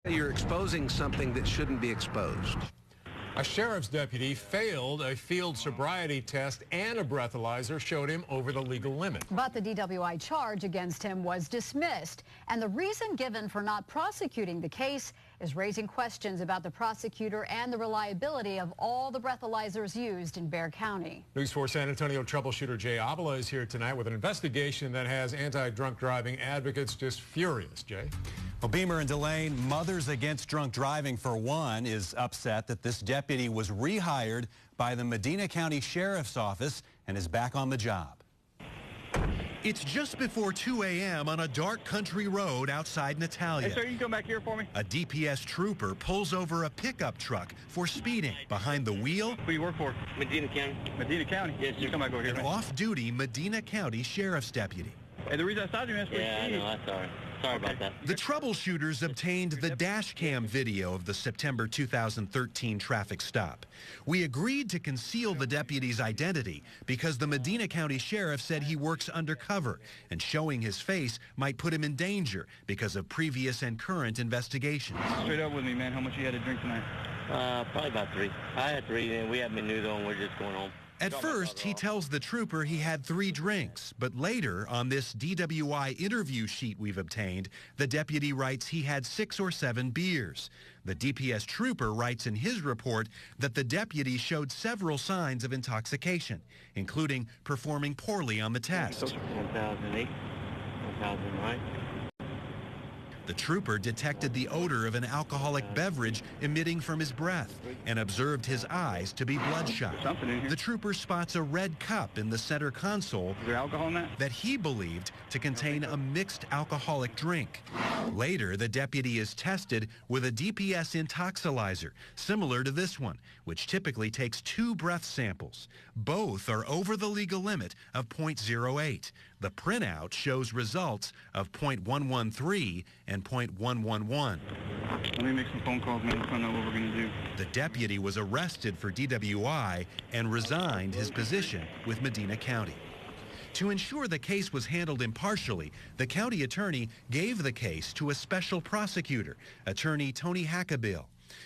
You're exposing something that shouldn't be exposed. A sheriff's deputy failed a field sobriety test and a breathalyzer showed him over the legal limit. But the DWI charge against him was dismissed. And the reason given for not prosecuting the case is raising questions about the prosecutor and the reliability of all the breathalyzers used in Bexar County. News 4 San Antonio troubleshooter Jay Avila is here tonight with an investigation that has anti-drunk driving advocates just furious. Jay? Well, Beamer and Delane, Mothers Against Drunk Driving, for one, is upset that this deputy was rehired by the Medina County Sheriff's Office and is back on the job. It's just before 2 a.m. on a dark country road outside Natalia. Hey, sir, you come back here for me? A DPS trooper pulls over a pickup truck for speeding. Behind the wheel, Who you work for? Medina County. Medina County? Yes, sir. You come back over here, an man. off-duty Medina County Sheriff's deputy. Hey, the reason I stopped you, man, is for Yeah, I know. I'm sorry. Sorry about that. The troubleshooters obtained the dash cam video of the September 2013 traffic stop. We agreed to conceal the deputy's identity because the Medina County Sheriff said he works undercover, and showing his face might put him in danger because of previous and current investigations. Straight up with me, man. How much you had to drink tonight? Probably about 3. I had 3, and we haven't been new though, and we're just going home. At first, he tells the trooper he had 3 drinks, but later, on this DWI interview sheet we've obtained, the deputy writes he had 6 or 7 beers. The DPS trooper writes in his report that the deputy showed several signs of intoxication, including performing poorly on the test. 1008, 1009. The trooper detected the odor of an alcoholic beverage emitting from his breath and observed his eyes to be bloodshot. Something in here. The trooper spots a red cup in the center console Is there alcohol in that? He believed to contain a mixed alcoholic drink. Later, the deputy is tested with a DPS intoxilyzer, similar to this one, which typically takes 2 breath samples. Both are over the legal limit of .08. The printout shows results of .113 and .111. Let me make some phone calls, man, to find out what we're going to do. The deputy was arrested for DWI and resigned his position with Medina County. To ensure the case was handled impartially, the county attorney gave the case to a special prosecutor, attorney Tony Hackabill.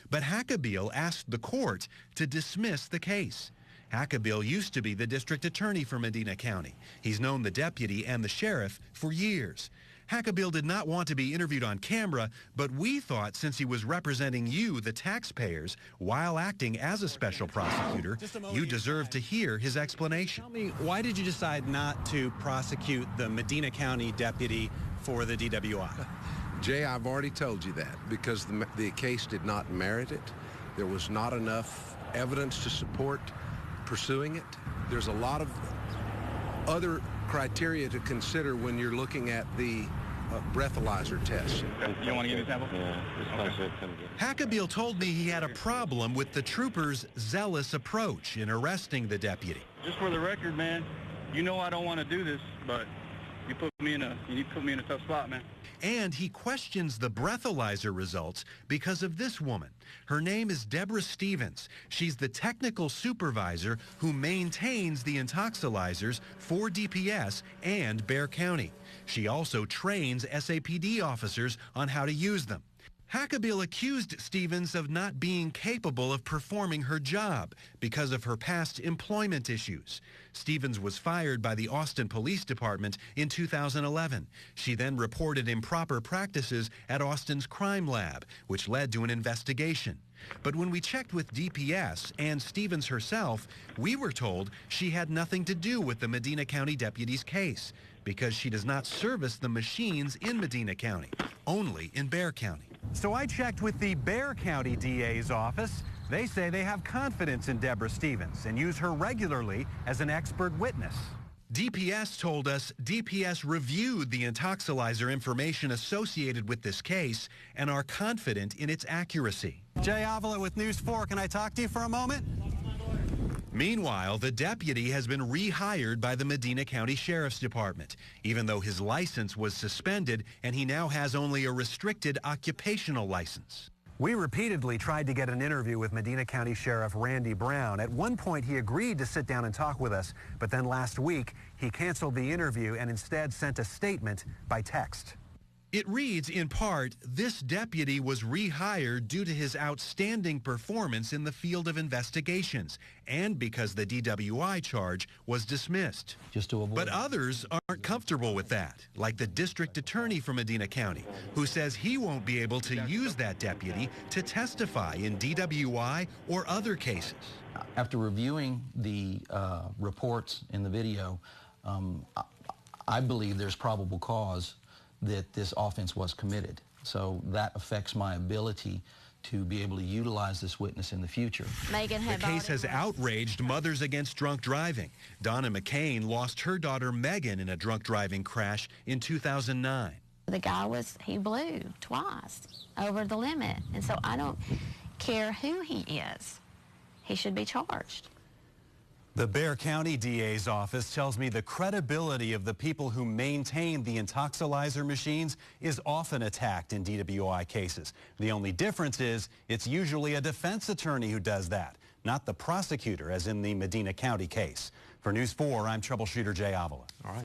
But Hackabill asked the court to dismiss the case. Hackabill used to be the district attorney for Medina County. He's known the deputy and the sheriff for years. Hackabill did not want to be interviewed on camera, but we thought since he was representing you, the taxpayers, while acting as a special prosecutor, you deserved to hear his explanation. Tell me, why did you decide not to prosecute the Medina County deputy for the DWI? Jay, I've already told you that because the case did not merit it. There was not enough evidence to support pursuing it. There's a lot of other criteria to consider when you're looking at the breathalyzer test. You want to give me a sample? Yeah. Okay. Hackabill told me he had a problem with the trooper's zealous approach in arresting the deputy. Just for the record, man, you know I don't want to do this, but you put me in a tough spot, man. And he questions the breathalyzer results because of this woman. Her name is Deborah Stevens. She's the technical supervisor who maintains the intoxilyzers for DPS and Bexar County. She also trains SAPD officers on how to use them. Hackabill accused Stevens of not being capable of performing her job because of her past employment issues. Stevens was fired by the Austin Police Department in 2011. She then reported improper practices at Austin's crime lab, which led to an investigation. But when we checked with DPS and Stevens herself, we were told she had nothing to do with the Medina County deputy's case because she does not service the machines in Medina County, only in Bexar County. So I checked with the Bexar County DA's office. They say they have confidence in Deborah Stevens and use her regularly as an expert witness. DPS told us DPS reviewed the intoxilyzer information associated with this case and are confident in its accuracy. Jay Avila with News 4. Can I talk to you for a moment? Meanwhile, the deputy has been rehired by the Medina County Sheriff's Department, even though his license was suspended and he now has only a restricted occupational license. We repeatedly tried to get an interview with Medina County Sheriff Randy Brown. At one point, he agreed to sit down and talk with us, but then last week, he canceled the interview and instead sent a statement by text. It reads, in part, this deputy was rehired due to his outstanding performance in the field of investigations and because the DWI charge was dismissed. Just to avoid. But others aren't comfortable with that, like the district attorney from Medina County, who says he won't be able to use that deputy to testify in DWI or other cases. After reviewing the reports in the video, I believe there's probable cause that this offense was committed. So that affects my ability to be able to utilize this witness in the future. The case has outraged mothers against drunk driving. Donna McCain lost her daughter Megan in a drunk driving crash in 2009. The guy he blew twice over the limit. And so I don't care who he is. He should be charged. The Bexar County DA's office tells me the credibility of the people who maintain the Intoxilyzer machines is often attacked in DWI cases. The only difference is it's usually a defense attorney who does that, not the prosecutor, as in the Medina County case. For News 4, I'm troubleshooter Jay Avila. All right.